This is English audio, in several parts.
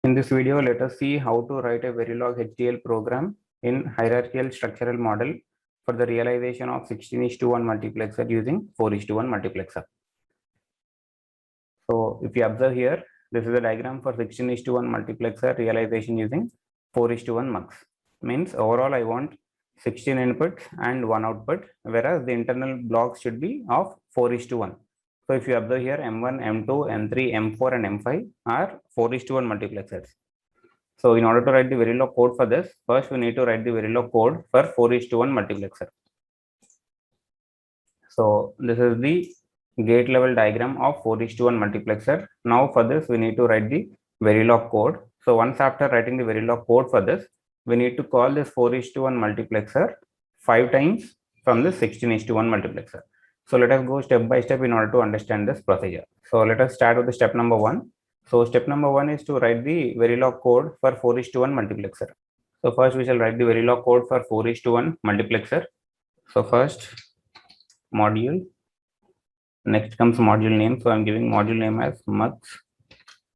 In this video, let us see how to write a Verilog HDL program in hierarchical structural model for the realization of 16:1 multiplexer using 4:1 multiplexer. So if you observe here, this is a diagram for 16:1 multiplexer realization using 4:1 mux. Means overall I want 16 inputs and 1 output, whereas the internal blocks should be of 4:1. So if you observe here, M1, M2, M3, M4 and M5 are 4:1 multiplexers. So in order to write the Verilog code for this, first we need to write the Verilog code for 4:1 multiplexer. So this is the gate level diagram of 4:1 multiplexer. Now for this we need to write the Verilog code. So once after writing the Verilog code for this, we need to call this 4:1 multiplexer 5 times from the 16:1 multiplexer. So let us go step by step in order to understand this procedure. So let us start with the step number 1. So step number 1 is to write the Verilog code for 4:1 multiplexer. So first we shall write the Verilog code for 4:1 multiplexer. So first module, next comes module name. So I'm giving module name as mux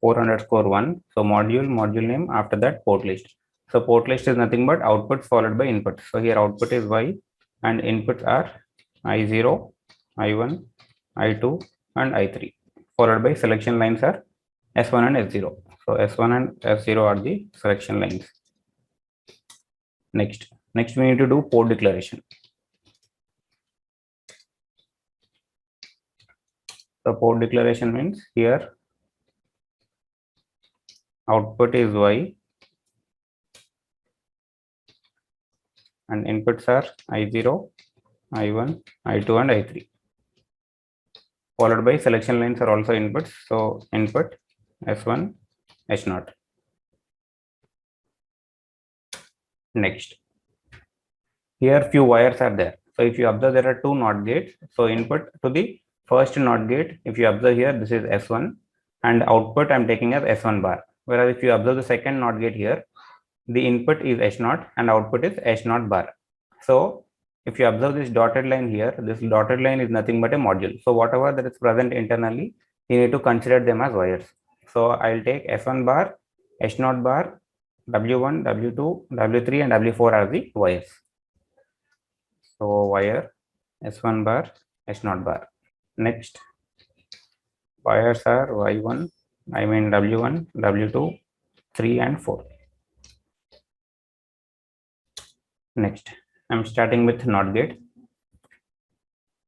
4_1. So module name, after that port list. So port list is nothing but outputs followed by inputs. So here output is Y and inputs are I0, I1, I2 and I3, followed by selection lines are S1 and S0. So S1 and S0 are the selection lines. Next we need to do port declaration. So port declaration means here output is Y and inputs are I0, I1, I2 and I3, followed by selection lines are also inputs. So input S1, S0. Next, here few wires are there. So if you observe, there are two NOT gates. So input to the first NOT gate, if you observe here, this is S1 and output I'm taking as S1 bar. Whereas if you observe the second NOT gate here, the input is S0 and output is S0 bar. So if you observe this dotted line here, this dotted line is nothing but a module. So whatever that is present internally, you need to consider them as wires. So I'll take S1 bar, S0 bar, W1, W2, W3 and W4 are the wires. So wire S1 bar, S0 bar. Next, wires are Y1, I mean W1, W2, 3 and 4. Next, I'm starting with NOT gate.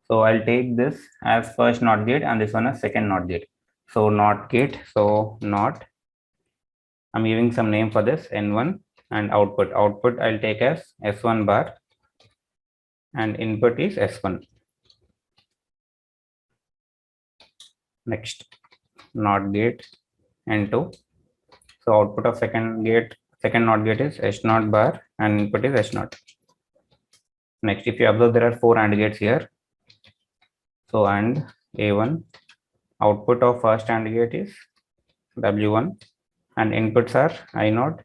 So I'll take this as first NOT gate and this one as second NOT gate. So NOT gate, so NOT, I'm giving some name for this, N1, and output I'll take as S1 bar and input is S1. Next, NOT gate N2. So output of second NOT gate is S0 bar and input is S0. Next, if you observe, there are 4 AND gates here. So AND A1, output of first AND gate is W1 and inputs are I0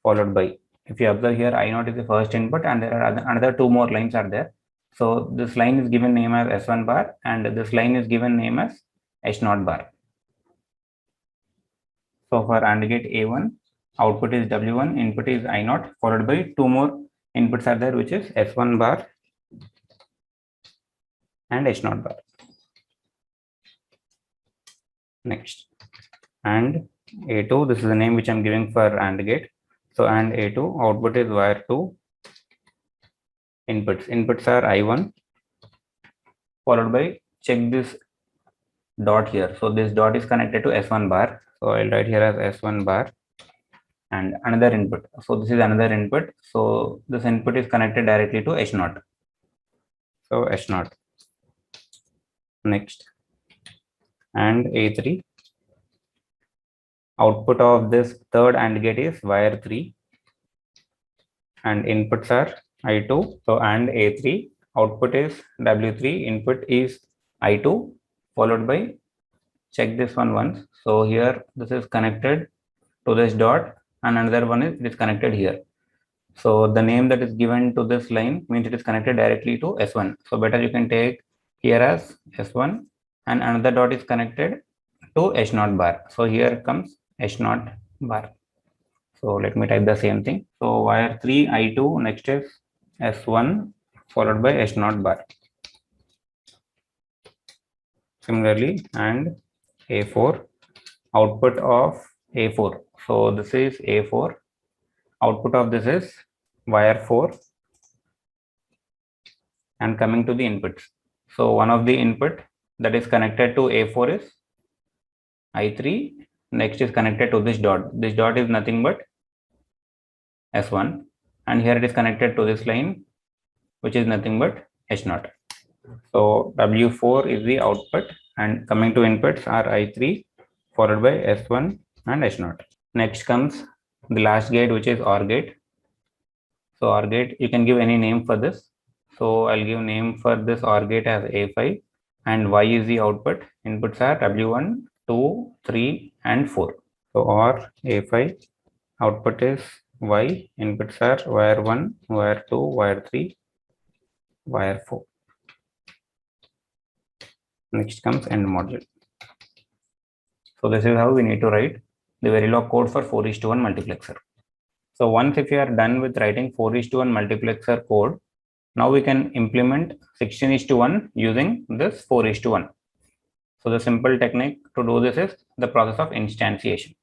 followed by, if you observe here, I0 is the first input and there are another 2 more lines are there. So this line is given name as S1 bar and this line is given name as S0 bar. So for AND gate A1, output is W1, input is I0 followed by 2 more inputs are there, which is S1 bar and S0 bar. Next, AND A2, this is the name which I'm giving for AND gate. So AND A2, output is wire 2, inputs are I1 followed by, check this dot here. So this dot is connected to S1 bar. So I'll write here as S1 bar and another input. So this is another input. So this input is connected directly to S0. So S0. Next, and A3, output of this third AND gate is wire 3 and inputs are I2. So and A3, output is W3, input is I2 followed by, check this one once. So here this is connected to this dot and another one is it is connected here. So the name that is given to this line means it is connected directly to S1. So better you can take here as S1 and another dot is connected to S0 bar. So here comes S0 bar. So let me type the same thing. So wire 3 I2, next is S1 followed by S0 bar. Similarly, and A4, output of A4. So this is A4, output of this is wire 4, and coming to the inputs. So one of the input that is connected to A4 is I3, next is connected to this dot. This dot is nothing but S1, and here it is connected to this line, which is nothing but H0. So W4 is the output, and coming to inputs are I3 followed by S1 and H0. Next comes the last gate, which is OR gate. So OR gate, you can give any name for this. So I'll give name for this OR gate as A5, and Y is the output. Inputs are W1, 2, 3, and 4. So OR A5, output is Y, inputs are wire 1, wire 2, wire 3, wire 4. Next comes end module. So this is how we need to write the Verilog code for 4:1 multiplexer. So once if you are done with writing 4:1 multiplexer code, now we can implement 16:1 using this 4:1. So the simple technique to do this is the process of instantiation.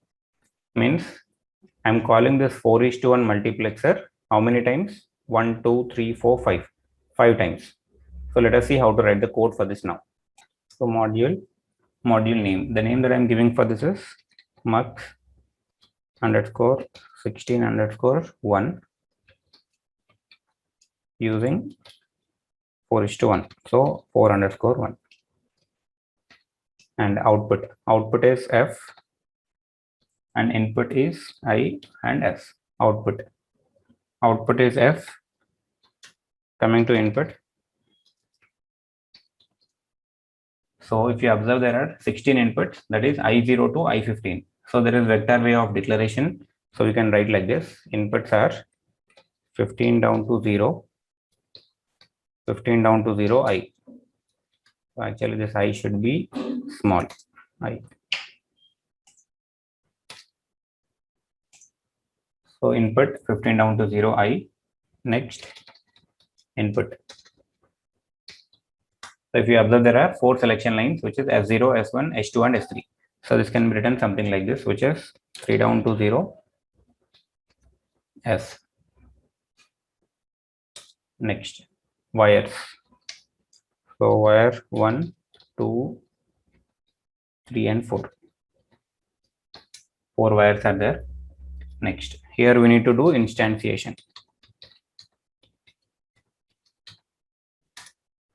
Means I'm calling this 4:1 multiplexer how many times? 1, 2, 3, 4, 5. 5 times. So let us see how to write the code for this now. So module name. The name that I'm giving for this is mux underscore 16 underscore 1 using 4:1. So 4 underscore 1. And output is F, and input is I and S. Output is F. Coming to input. So if you observe, there are 16 inputs, that is I0 to I15. So there is vector way of declaration. So we can write like this. Inputs are 15 down to 0, 15 down to 0, I. So actually this I should be small I. So input 15 down to 0, I. Next, input. So if you observe, there are 4 selection lines, which is S0, S1, S2, and S3. So this can be written something like this, which is 3 down to 0, S. Next, wires. So wire 1, 2, 3, and 4. 4 wires are there. Next, here we need to do instantiation.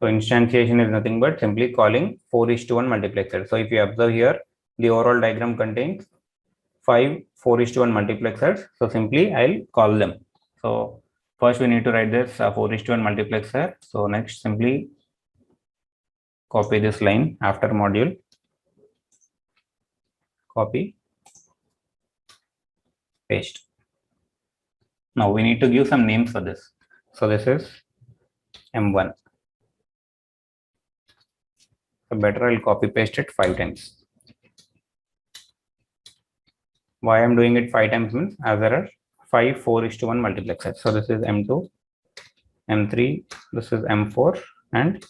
So instantiation is nothing but simply calling 4:1 multiplexer. So if you observe here, the overall diagram contains 5 4:1 multiplexers. So simply I'll call them. So first we need to write this 4:1 multiplexer. So next simply copy this line after module. Copy, paste. Now we need to give some names for this. So this is M1. So better I'll copy paste it 5 times. Why I'm doing it 5 times means as there are 5 4:1 multiplexers. So this is M2, M3, this is M4, and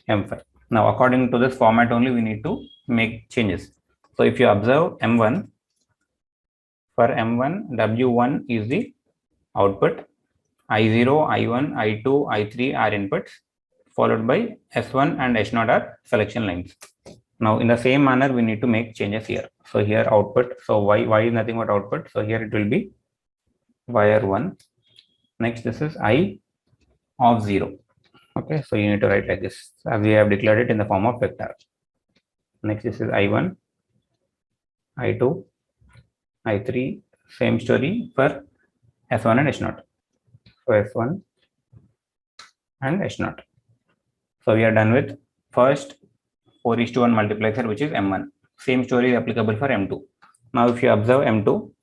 M5. Now according to this format only we need to make changes. So if you observe M1, for M1, W1 is the output, I0, I1, I2, I3 are inputs, followed by S1 and S0 are selection lines. Now in the same manner we need to make changes here. So here output, so y is nothing but output, so here it will be wire 1. Next this is I of 0. Okay, so you need to write like this as we have declared it in the form of vector. Next this is I1, I2, I3, same story for S1 and S0. So S1 and S0. So we are done with first 4:1 multiplexer, which is M1. Same story is applicable for M2. Now if you observe M2,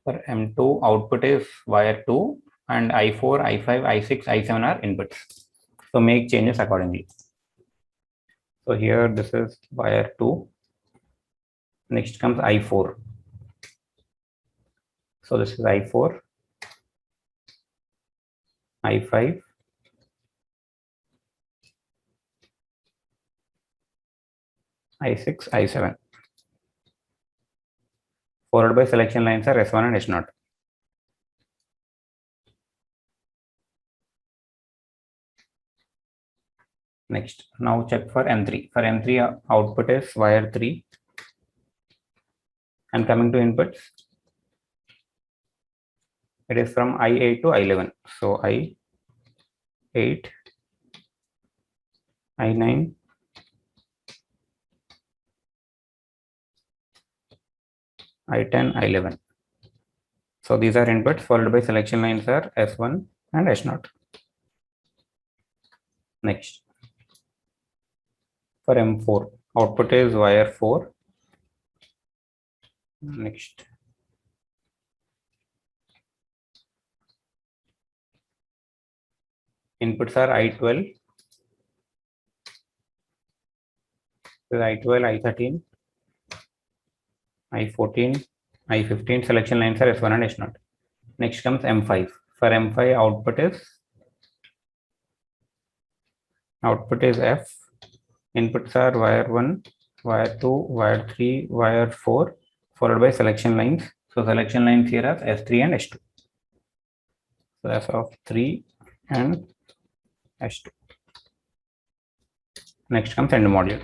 for M2 output is wire 2, and I4, I5, I6, I7 are inputs. So make changes accordingly. So here this is wire 2, Next comes I4. So this is I4, I5, I6, I7. Followed by selection lines are S1 and S0. Next, now check for M3. For M3, output is wire 3. And coming to inputs, it is from I8 to I11. So I8, I9, I10, I11. So these are inputs, followed by selection lines are S1 and S0. Next, for M4, output is wire 4. Next, inputs are I12, I12, I13, I14, I15. Selection lines are S1 and S0. Next comes M5. For M5, output is F. Inputs are wire 1, wire 2, wire 3, wire 4, followed by selection lines. So selection lines here are S3 and S2. So S of 3 and S2. Next comes end module.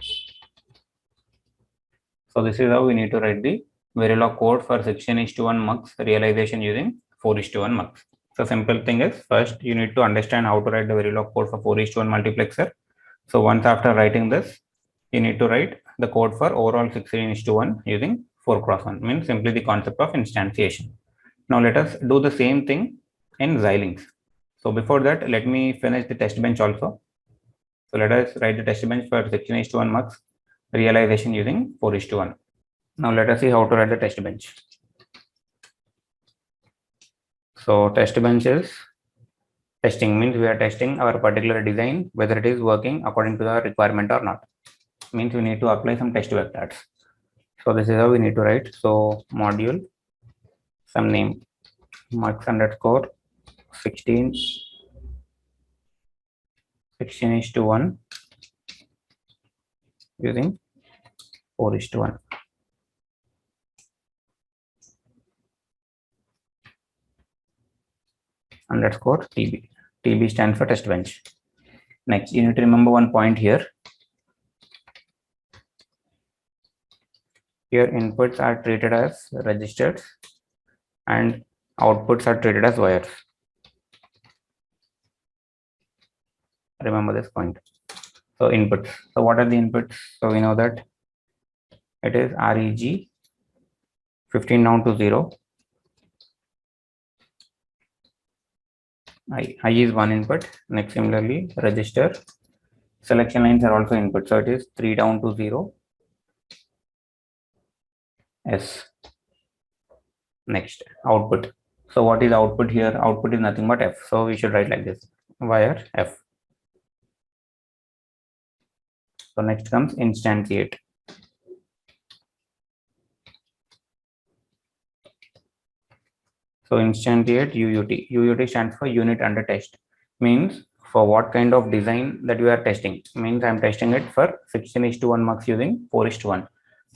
So this is how we need to write the Verilog code for 16:1 mux realization using 4:1 mux. So simple thing is, first you need to understand how to write the Verilog code for 4:1 multiplexer. So once after writing this, you need to write the code for overall 16:1 using 4x1, means simply the concept of instantiation. Now let us do the same thing in Xilinx. So before that, let me finish the test bench also. So let us write the test bench for 16:1 mux realization using 4:1. Now let us see how to write the test bench. So test bench is testing, means we are testing our particular design whether it is working according to the requirement or not. Means we need to apply some test vectors. So this is how we need to write. So module, some name, mux underscore 16:1 using 4:1. Underscore TB. TB stands for test bench. Next, you need to remember one point here. Here inputs are treated as registers and outputs are treated as wires. Remember this point. So inputs. So what are the inputs? So we know that it is REG 15 down to 0. I is one input. Next, similarly, register. Selection lines are also input. So it is 3 down to 0. S. Next, output. So what is output here? Output is nothing but F. So we should write like this, wire F. So next comes instantiate. So instantiate UUT. UUT stands for unit under test. Means for what kind of design that you are testing. Means I'm testing it for 16:1 mux using 4:1.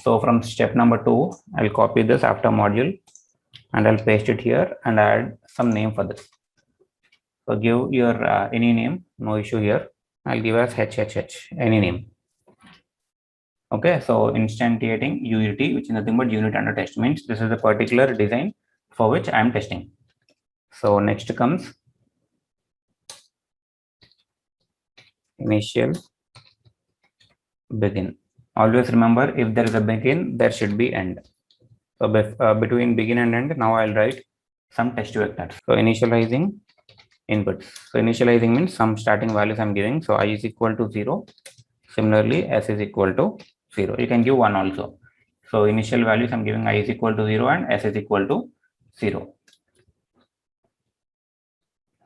So from step number 2, I'll copy this after module and I'll paste it here and add some name for this. So give your any name, no issue here. I'll give as HHH, any name. Okay, so instantiating UUT, which is nothing but unit under test, means this is a particular design for which I am testing. So next comes initial begin. Always remember, if there is a begin, there should be end. So between begin and end, now I'll write some test vectors. So initializing inputs. So initializing means some starting values I'm giving. So I is equal to 0. Similarly, S is equal to 0. You can give 1 also. So initial values I'm giving I is equal to 0 and S is equal to 0.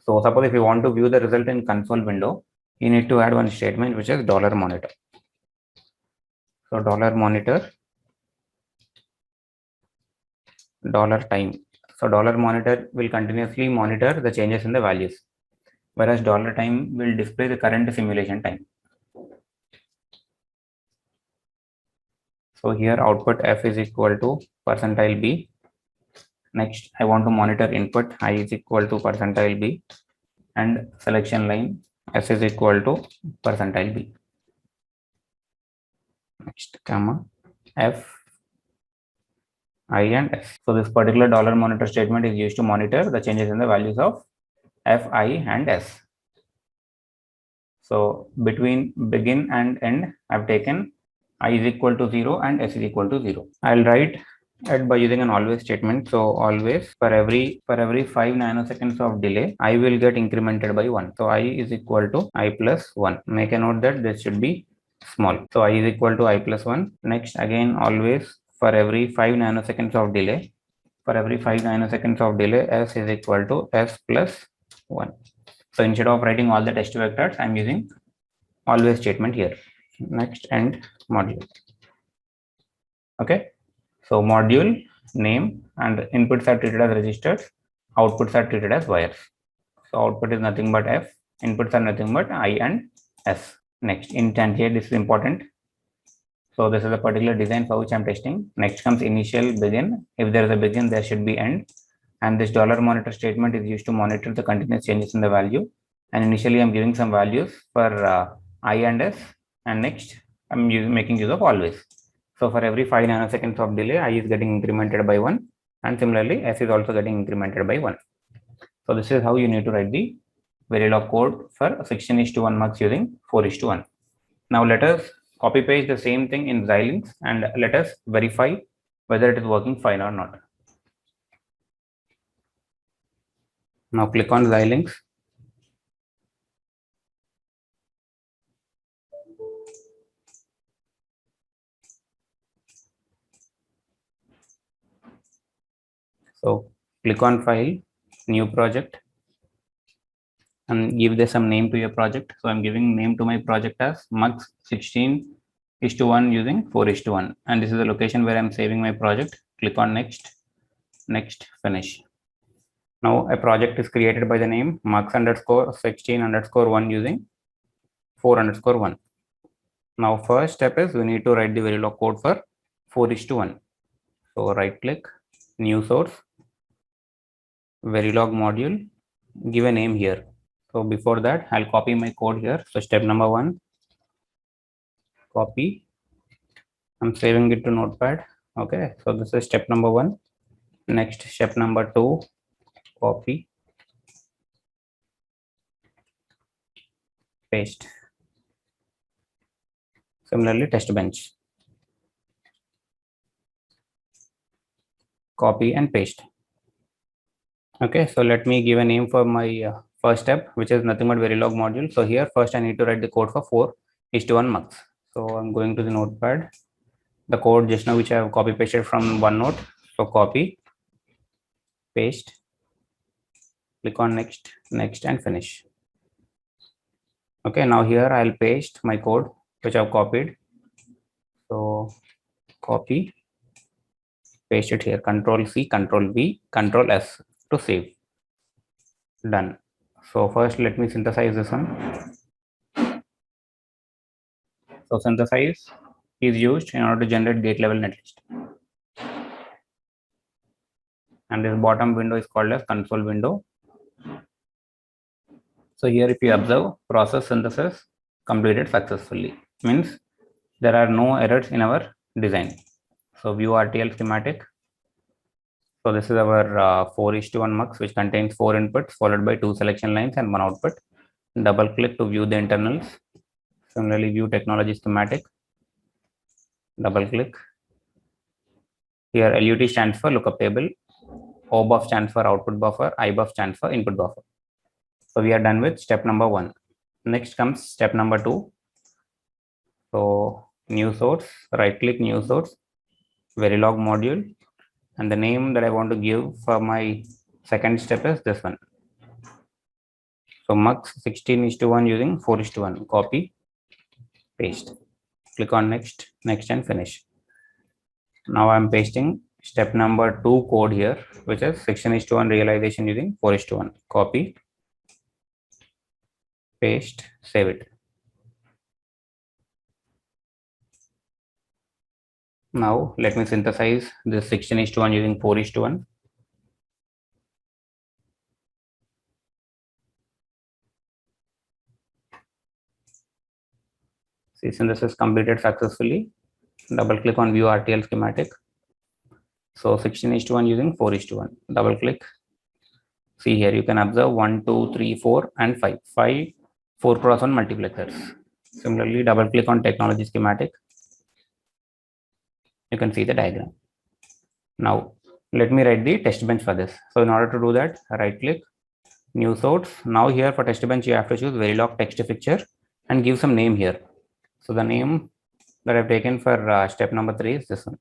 So suppose if you want to view the result in console window, you need to add one statement which is $monitor. So $monitor $time. So $monitor will continuously monitor the changes in the values, whereas $time will display the current simulation time. So here output F is equal to percentile B. Next, I want to monitor input I is equal to percentile B, and selection line S is equal to percentile B. Next, comma F, I and S. So this particular $monitor statement is used to monitor the changes in the values of F, I and S. So between begin and end, I've taken I is equal to 0 and S is equal to 0. I'll write it by using an always statement. So always for every 5 nanoseconds of delay, I will get incremented by 1. So I is equal to I plus 1. Make a note that this should be small. So I is equal to I plus 1. Next, again, always for every 5 nanoseconds of delay, S is equal to S plus 1. So instead of writing all the test vectors, I'm using always statement here. Next, end module. Okay. So module name and inputs are treated as registers, outputs are treated as wires. So output is nothing but F, inputs are nothing but I and S. Next, intent here, this is important. So this is a particular design for which I'm testing. Next comes initial begin. If there is a begin, there should be end. And this $monitor statement is used to monitor the continuous changes in the value. And initially I'm giving some values for I and S. And next I'm making use of always. So for every 5 nanoseconds of delay, I is getting incremented by 1, and similarly S is also getting incremented by 1. So this is how you need to write the Verilog code for 16:1 mux using 4:1. Now let us copy paste the same thing in Xilinx and let us verify whether it is working fine or not. Now click on Xilinx. So click on file, new project, and give this some name to your project. So I'm giving name to my project as mux 16:1 using 4:1, and this is the location where I'm saving my project. Click on next, finish. Now a project is created by the name mux_16_1 using 4_1. Now first step is we need to write the Verilog code for 4:1. So right click, new source, Verilog module, give a name here. So before that, I'll copy my code here. So step number 1, copy. I'm saving it to Notepad. Okay, so this is step number 1. Next, step number 2, copy, paste. Similarly, test bench, copy and paste. Okay, so let me give a name for my first step, which is nothing but Verilog module. So here first I need to write the code for 4:1 mux. So I'm going to the Notepad, the code just now which I have copy pasted from OneNote. So copy, paste, click on next, and finish. Okay, now here I'll paste my code which I've copied. So copy, paste it here, Control C, Control V, Control S to save. Done. So first let me synthesize this one. So synthesize is used in order to generate gate level netlist. And this bottom window is called as console window. So here if you observe, process synthesis completed successfully. Means there are no errors in our design. So view RTL schematic. So this is our 4:1 mux, which contains 4 inputs followed by 2 selection lines and 1 output. Double click to view the internals. Similarly, view technology schematic. Double click. Here LUT stands for lookup table, OBUF stands for output buffer, IBUF stands for input buffer. So we are done with step number 1. Next comes step number 2. So new source, right click, new source, Verilog module, and the name that I want to give for my second step is this one. So mux 16:1 using 4:1. Copy, paste. Click on next, and finish. Now I'm pasting step number 2 code here, which is 16:1 realization using 4:1. Copy, paste, save it. Now let me synthesize this 16:1 using 4:1. See, synthesis completed successfully. Double click on view RTL schematic. So 16:1 using 4:1. Double click. See here, you can observe 1, 2, 3, 4, and 5. 5 4x1 multiplexers. Similarly, double click on technology schematic. You can see the diagram. Now, let me write the test bench for this. So in order to do that, right click, new source. Now here for test bench, you have to choose Verilog text fixture and give some name here. So the name that I've taken for step number 3 is this one.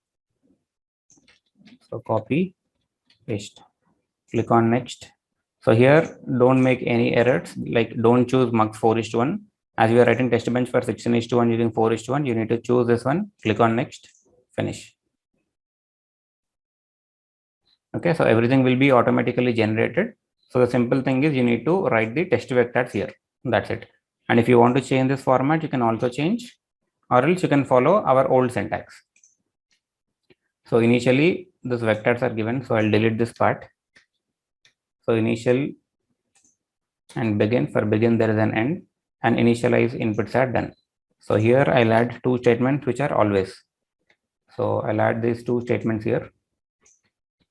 So copy, paste, click on next. So here, don't make any errors, like don't choose mux 4:1. As we are writing test bench for 16:1 using 4:1, you need to choose this one, click on next, finish. Okay, so everything will be automatically generated. So the simple thing is you need to write the test vectors here. That's it. And if you want to change this format, you can also change, or else you can follow our old syntax. So initially, these vectors are given. So I'll delete this part. So initial and begin. For begin, there is an end, and initialize inputs are done. So here I'll add two statements which are always. So I'll add these two statements here.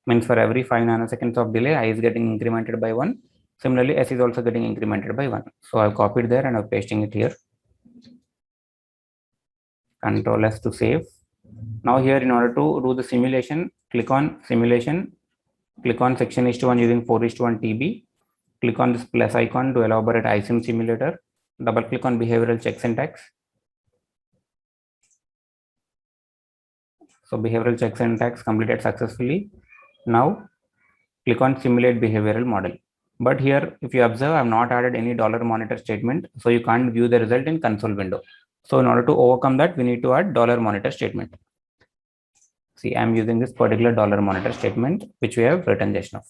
Means for every 5 nanoseconds of delay, I is getting incremented by 1. Similarly, S is also getting incremented by 1. So I've copied there and I'm pasting it here. Control S to save. Now here, in order to do the simulation, click on simulation, click on 16:1 using 4:1 TB, click on this plus icon to elaborate iSIM simulator, double click on behavioral check syntax. So behavioral check syntax completed successfully. Now click on simulate behavioral model. But here, if you observe, I have not added any $monitor statement, so you can't view the result in console window. So in order to overcome that, we need to add $monitor statement. See, I'm using this particular $monitor statement, which we have written just now.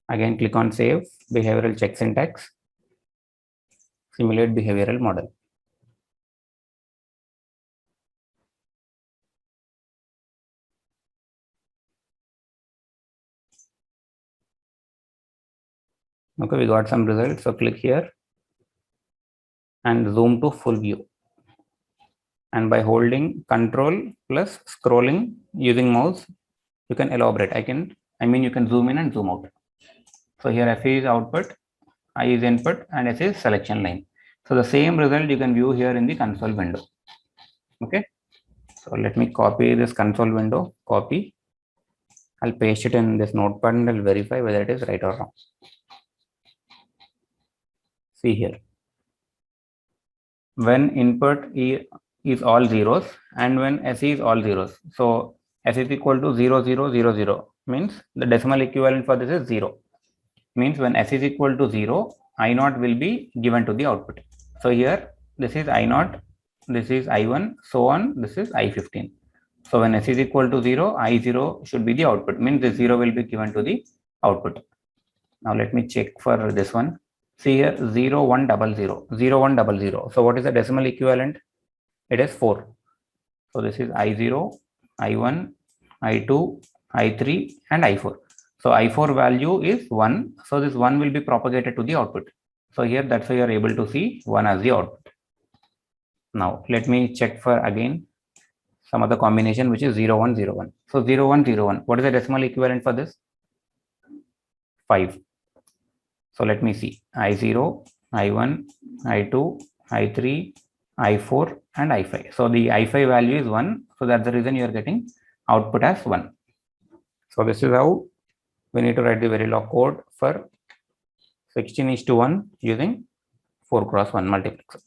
Again, click on save, behavioral check syntax, simulate behavioral model. Okay, we got some results. So click here and zoom to full view. And by holding control plus scrolling using mouse, you can elaborate. You can zoom in and zoom out. So here FE is output, I is input, and S is selection line. So the same result you can view here in the console window. Okay. So let me copy this console window, copy. I'll paste it in this notepad and I'll verify whether it is right or wrong. See here. When input is all zeros and when SE is all zeros. So S is equal to 0, 0, 0, 0 means the decimal equivalent for this is 0. Means when S is equal to 0, I0 will be given to the output. So here this is I0, this is I1, so on, this is I15. So when S is equal to 0, I0 should be the output, means the 0 will be given to the output. Now let me check for this one. See here 0, 1, 0, 0, 0, 1, 0, 0. So what is the decimal equivalent? It is 4. So this is I0, I1, I2, I3 and I4. So I4 value is 1. So this 1 will be propagated to the output. So here that's why you are able to see 1 as the output. Now let me check for again some other combination which is 0, 1, 0, 1. So 0, 1, 0, 1. What is the decimal equivalent for this? 5. So let me see I0, I1, I2, I3, I4 and I5. So the I5 value is 1. So that's the reason you are getting output as 1. So this is how we need to write the Verilog code for 16:1 using 4x1 multiplexer.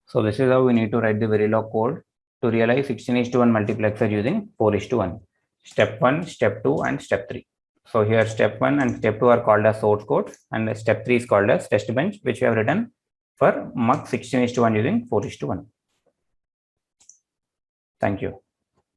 So this is how we need to write the Verilog code to realize 16:1 multiplexer using 4:1. Step 1, step 2 and step 3. So here step 1 and step 2 are called as source code and step 3 is called as test bench, which we have written for mux 16:1 using 4:1. Thank you.